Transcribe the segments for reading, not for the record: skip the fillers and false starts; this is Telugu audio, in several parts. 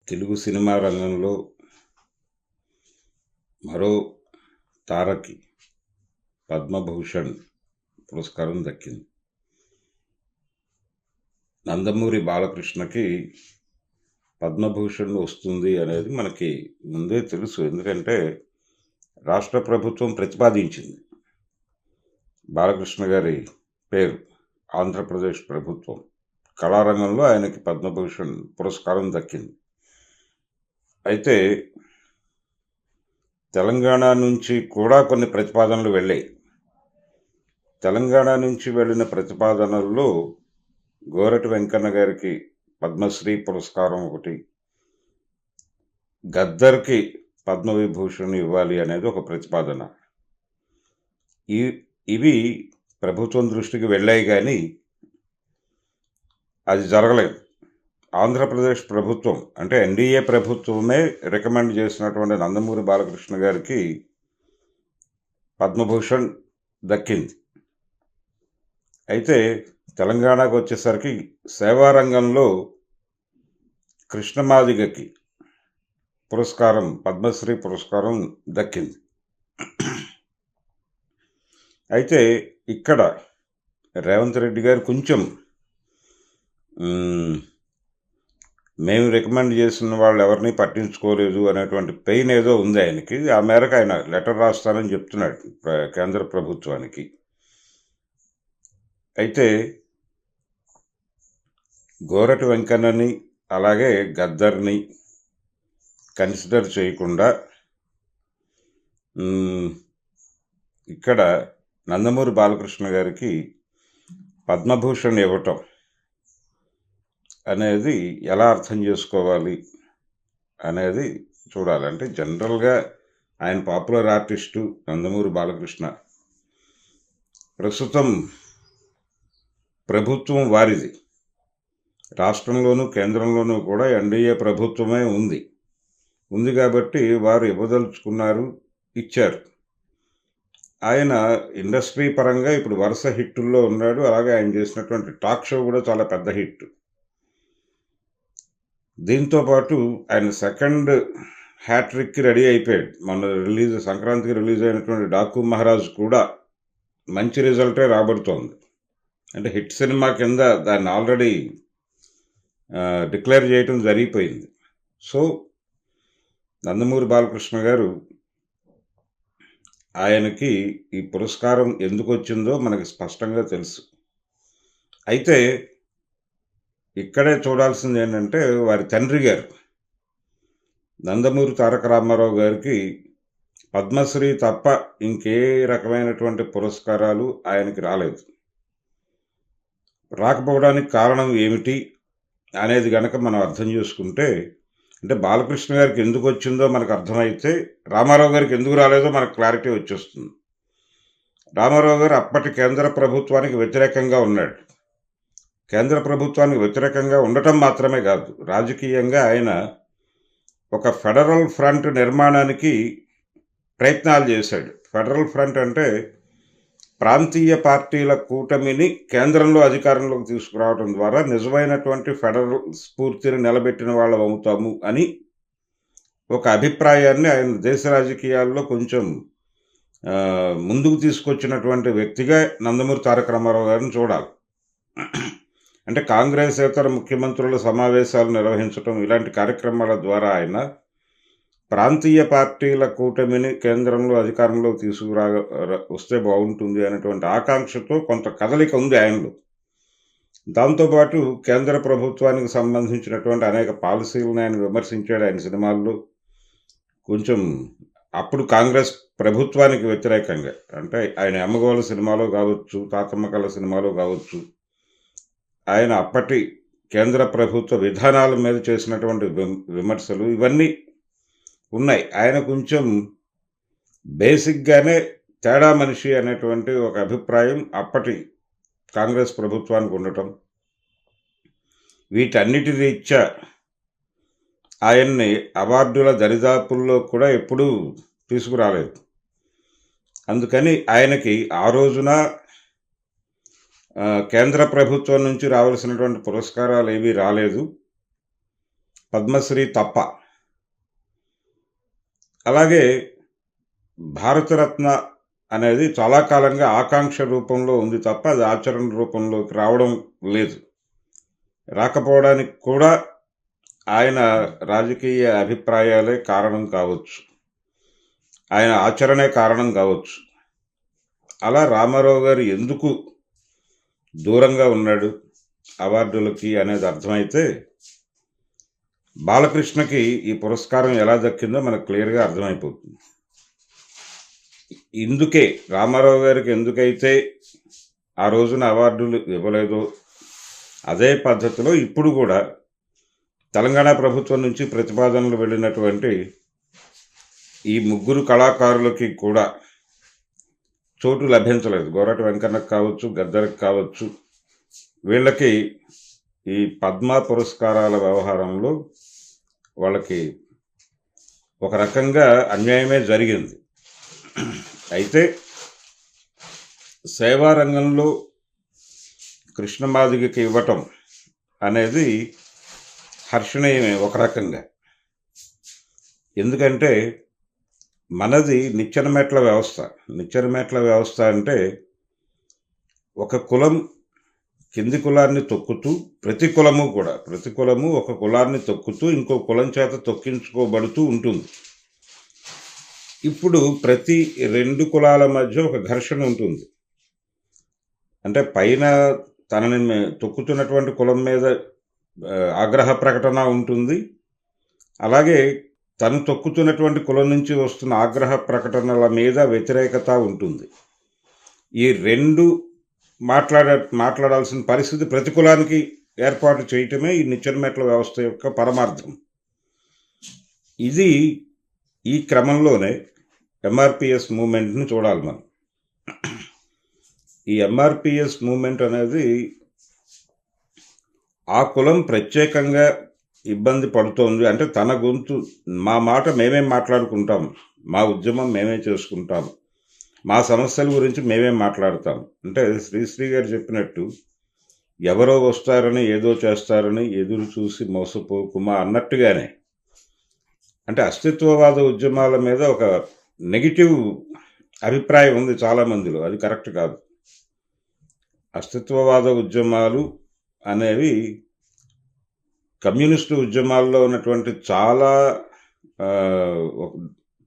తెలుగు సినిమా రంగంలో మరో తారకి పద్మభూషణ్ పురస్కారం దక్కింది. నందమూరి బాలకృష్ణకి పద్మభూషణ్ వస్తుంది అనేది మనకి ముందే తెలుసు. ఎందుకంటే రాష్ట్ర ప్రభుత్వం ప్రతిపాదించింది బాలకృష్ణ గారి పేరు. ఆంధ్రప్రదేశ్ ప్రభుత్వం కళారంగంలో ఆయనకి పద్మభూషణ్ పురస్కారం దక్కింది. అయితే తెలంగాణ నుంచి కూడా కొన్ని ప్రతిపాదనలు వెళ్ళాయి. తెలంగాణ నుంచి వెళ్ళిన ప్రతిపాదనల్లో గోరటి వెంకన్న గారికి పద్మశ్రీ పురస్కారం ఒకటి, గద్దర్కి పద్మవిభూషణ్ ఇవ్వాలి అనేది ఒక ప్రతిపాదన. ఇవి ప్రభుత్వం దృష్టికి వెళ్ళాయి, కానీ అది జరగలేదు. ఆంధ్రప్రదేశ్ ప్రభుత్వం అంటే ఎన్డీఏ ప్రభుత్వమే రికమెండ్ చేసినటువంటి నందమూరి బాలకృష్ణ గారికి పద్మభూషణ్ దక్కింది. అయితే తెలంగాణకు వచ్చేసరికి సేవారంగంలో కృష్ణమాదిగకి పురస్కారం, పద్మశ్రీ పురస్కారం దక్కింది. అయితే ఇక్కడ రేవంత్ రెడ్డి గారు కొంచెం మేము రికమెండ్ చేసిన వాళ్ళు ఎవరిని పట్టించుకోలేదు అనేటువంటి పెయిన్ ఏదో ఉంది ఆయనకి. ఆ మేరకు ఆయన లెటర్ రాస్తానని చెప్తున్నాడు కేంద్ర ప్రభుత్వానికి. అయితే గోరటి వెంకన్నని అలాగే గద్దర్ని కన్సిడర్ చేయకుండా ఇక్కడ నందమూరి బాలకృష్ణ గారికి పద్మభూషణ్ ఇవ్వటం అనేది ఎలా అర్థం చేసుకోవాలి అనేది చూడాలి. అంటే జనరల్గా ఆయన పాపులర్ ఆర్టిస్టు నందమూరి బాలకృష్ణ. ప్రస్తుతం ప్రభుత్వం వారిది, రాష్ట్రంలోనూ కేంద్రంలోనూ కూడా ఎన్డీఏ ప్రభుత్వమే ఉంది కాబట్టి వారు ఇవ్వదలుచుకున్నారు, ఇచ్చారు. ఆయన ఇండస్ట్రీ పరంగా ఇప్పుడు వరుస హిట్టుల్లో ఉన్నాడు. అలాగే ఆయన చేసినటువంటి టాక్ షో కూడా చాలా పెద్ద హిట్. దీంతోపాటు ఆయన సెకండ్ హ్యాట్రిక్కి రెడీ అయిపోయాడు. మన సంక్రాంతికి రిలీజ్ అయినటువంటి డాకు మహారాజ్ కూడా మంచి రిజల్టే రాబడుతోంది. అంటే హిట్ సినిమా కింద దాన్ని ఆల్రెడీ డిక్లేర్ చేయటం జరిగిపోయింది. సో నందమూరి బాలకృష్ణ గారు ఆయనకి ఈ పురస్కారం ఎందుకు వచ్చిందో మనకి స్పష్టంగా తెలుసు. అయితే ఇక్కడే చూడాల్సింది ఏంటంటే వారి తండ్రి గారు నందమూరి తారక రామారావు గారికి పద్మశ్రీ తప్ప ఇంకే రకమైనటువంటి పురస్కారాలు ఆయనకి రాలేదు. రాకపోవడానికి కారణం ఏమిటి అనేది గనక మనం అర్థం చేసుకుంటే, అంటే బాలకృష్ణ గారికి ఎందుకు వచ్చిందో మనకు అర్థమైతే రామారావు గారికి ఎందుకు రాలేదో మనకు క్లారిటీ వచ్చేస్తుంది. రామారావు గారు అప్పటి కేంద్ర ప్రభుత్వానికి వ్యతిరేకంగా ఉన్నాడు. కేంద్ర ప్రభుత్వానికి వ్యతిరేకంగా ఉండటం మాత్రమే కాదు, రాజకీయంగా ఆయన ఒక ఫెడరల్ ఫ్రంట్ నిర్మాణానికి ప్రయత్నాలు చేశాడు. ఫెడరల్ ఫ్రంట్ అంటే ప్రాంతీయ పార్టీల కూటమిని కేంద్రంలో అధికారంలోకి తీసుకురావడం ద్వారా నిజమైనటువంటి ఫెడరల్ స్ఫూర్తిని నిలబెట్టిన వాళ్ళం అవుతాము అని ఒక అభిప్రాయాన్ని ఆయన దేశ రాజకీయాల్లో కొంచెం ముందుకు తీసుకొచ్చినటువంటి వ్యక్తిగా నందమూరి తారక రామారావు గారిని చూడాలి. అంటే కాంగ్రెసేతర ముఖ్యమంత్రుల సమావేశాలు నిర్వహించడం, ఇలాంటి కార్యక్రమాల ద్వారా ఆయన ప్రాంతీయ పార్టీల కూటమిని కేంద్రంలో అధికారంలో వస్తే బాగుంటుంది అనేటువంటి ఆకాంక్షతో కొంత కదలిక ఉంది ఆయనలో. దాంతోపాటు కేంద్ర ప్రభుత్వానికి సంబంధించినటువంటి అనేక పాలసీలను ఆయన విమర్శించాడు ఆయన సినిమాల్లో. కొంచెం అప్పుడు కాంగ్రెస్ ప్రభుత్వానికి వ్యతిరేకంగా, అంటే ఆయన అమ్మగోళ సినిమాలో కావచ్చు, తాతమ్మ కళ సినిమాలో కావచ్చు, ఆయన అప్పటి కేంద్ర ప్రభుత్వ విధానాల మీద చేసినటువంటి విమర్శలు ఇవన్నీ ఉన్నాయి. ఆయన కొంచెం బేసిక్గానే తేడా మనిషి అనేటువంటి ఒక అభిప్రాయం అప్పటి కాంగ్రెస్ ప్రభుత్వానికి ఉండటం, వీటన్నిటి రీత్యా ఆయన్ని అవార్డుల దరిదాపుల్లో కూడా ఎప్పుడూ తీసుకురాలేదు. అందుకని ఆయనకి ఆ రోజున కేంద్ర ప్రభుత్వం నుంచి రావాల్సినటువంటి పురస్కారాలు ఏమీ రాలేదు. పద్మశ్రీ తప్ప. అలాగే భారతరత్న అనేది చాలా కాలంగా ఆకాంక్ష రూపంలో ఉంది తప్ప అది ఆచరణ రూపంలోకి రావడం లేదు. రాకపోవడానికి కూడా ఆయన రాజకీయ అభిప్రాయాలే కారణం కావచ్చు, ఆయన ఆచరణే కారణం కావచ్చు. అలా రామారావు గారు ఎందుకు దూరంగా ఉన్నాడు అవార్డులకి అనేది అర్థమైతే బాలకృష్ణకి ఈ పురస్కారం ఎలా దక్కిందో మనకు క్లియర్గా అర్థమైపోతుంది. ఇందుకే రామారావు గారికి ఎందుకైతే ఆ రోజున అవార్డులు ఇవ్వలేదో అదే పద్ధతిలో ఇప్పుడు కూడా తెలంగాణ ప్రభుత్వం నుంచి ప్రతిపాదనలు వెళ్ళినటువంటి ఈ ముగ్గురు కళాకారులకి కూడా చోటు లభించలేదు. గోరటి వెంకన్నకు కావచ్చు, గద్దరికి కావచ్చు, వీళ్ళకి ఈ పద్మ పురస్కారాల వ్యవహారంలో వాళ్ళకి ఒక రకంగా అన్యాయమే జరిగింది. అయితే సేవా రంగంలో కృష్ణమాదిగకి ఇవ్వటం అనేది హర్షణీయమే ఒక రకంగా. ఎందుకంటే మనది నిచ్చెన మెట్ల వ్యవస్థ. నిచ్చెన మెట్ల వ్యవస్థ అంటే ఒక కులం కింది కులాన్ని తొక్కుతూ, ప్రతి కులము ఒక కులాన్ని తొక్కుతూ ఇంకో కులం చేత తొక్కించుకోబడుతూ ఉంటుంది. ఇప్పుడు ప్రతి రెండు కులాల మధ్య ఒక ఘర్షణ ఉంటుంది. అంటే పైన తనని తొక్కుతున్నటువంటి కులం మీద ఆగ్రహ ప్రకటన ఉంటుంది, అలాగే తను తొక్కుతున్నటువంటి కులం నుంచి వస్తున్న ఆగ్రహ ప్రకటనల మీద వ్యతిరేకత ఉంటుంది. ఈ రెండు మాట్లాడాల్సిన పరిస్థితి ప్రతి కులానికి ఏర్పాటు చేయటమే ఈ నిచ్చెన మెట్ల వ్యవస్థ యొక్క పరమార్థం. ఇది ఈ క్రమంలోనే ఎంఆర్పిఎస్ మూమెంట్ని చూడాలి మనం. ఈ ఎంఆర్పిఎస్ మూమెంట్ అనేది ఆ కులం ప్రత్యేకంగా ఇబ్బంది పడుతోంది అంటే తన గొంతు, మా మాట మేమే మాట్లాడుకుంటాం, మా ఉద్యమం మేమే చేసుకుంటాం, మా సమస్యల గురించి మేమే మాట్లాడతాం అంటే శ్రీశ్రీ గారు చెప్పినట్టు ఎవరో వస్తారని ఏదో చేస్తారని ఎదురు చూసి మోసపోకుమా అన్నట్టుగానే, అంటే అస్తిత్వవాద ఉద్యమాల మీద ఒక నెగిటివ్ అభిప్రాయం ఉంది చాలామందిలో. అది కరెక్ట్ కాదు. అస్తిత్వవాద ఉద్యమాలు అనేవి కమ్యూనిస్టు ఉద్యమాల్లో ఉన్నటువంటి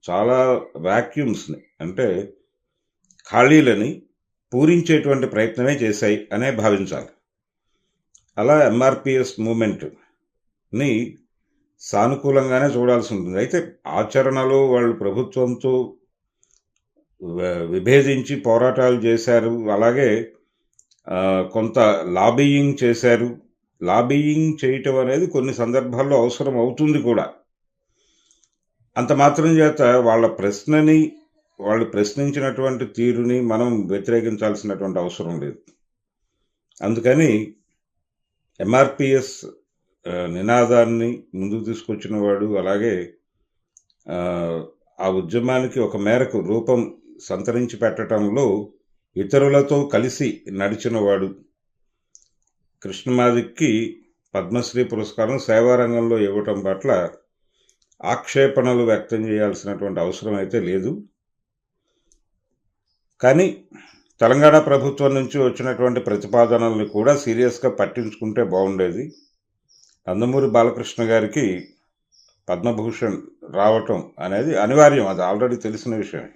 చాలా వ్యాక్యూమ్స్ని అంటే ఖాళీలని పూరించేటువంటి ప్రయత్నమే చేశాయి అనే భావించాలి. అలా ఎంఆర్పిఎస్ మూమెంట్ని సానుకూలంగానే చూడాల్సి ఉంటుంది. అయితే ఆచరణలో వాళ్ళు ప్రభుత్వంతో విభేదించి పోరాటాలు చేశారు, అలాగే కొంత లాబీయింగ్ చేశారు. లాబీయింగ్ చేయటం అనేది కొన్ని సందర్భాల్లో అవసరం అవుతుంది కూడా. అంత మాత్రం చేత వాళ్ళు ప్రశ్నించినటువంటి తీరుని మనం వ్యతిరేకించాల్సినటువంటి అవసరం లేదు. అందుకని ఎంఆర్పిఎస్ నినాదాన్ని ముందుకు తీసుకొచ్చిన వాడు, అలాగే ఆ ఉద్యమానికి ఒక మేరకు రూపం సంతరించి పెట్టడంలో ఇతరులతో కలిసి నడిచినవాడు కృష్ణమాదిక్కి పద్మశ్రీ పురస్కారం సేవారంగంలో ఇవ్వటం పట్ల ఆక్షేపణలు వ్యక్తం చేయాల్సినటువంటి అవసరం అయితే లేదు. కానీ తెలంగాణ ప్రభుత్వం నుంచి వచ్చినటువంటి ప్రతిపాదనల్ని కూడా సీరియస్గా పట్టించుకుంటే బాగుండేది. నందమూరి బాలకృష్ణ గారికి పద్మభూషణ్ రావటం అనేది అనివార్యం, అది ఆల్రెడీ తెలిసిన విషయమే.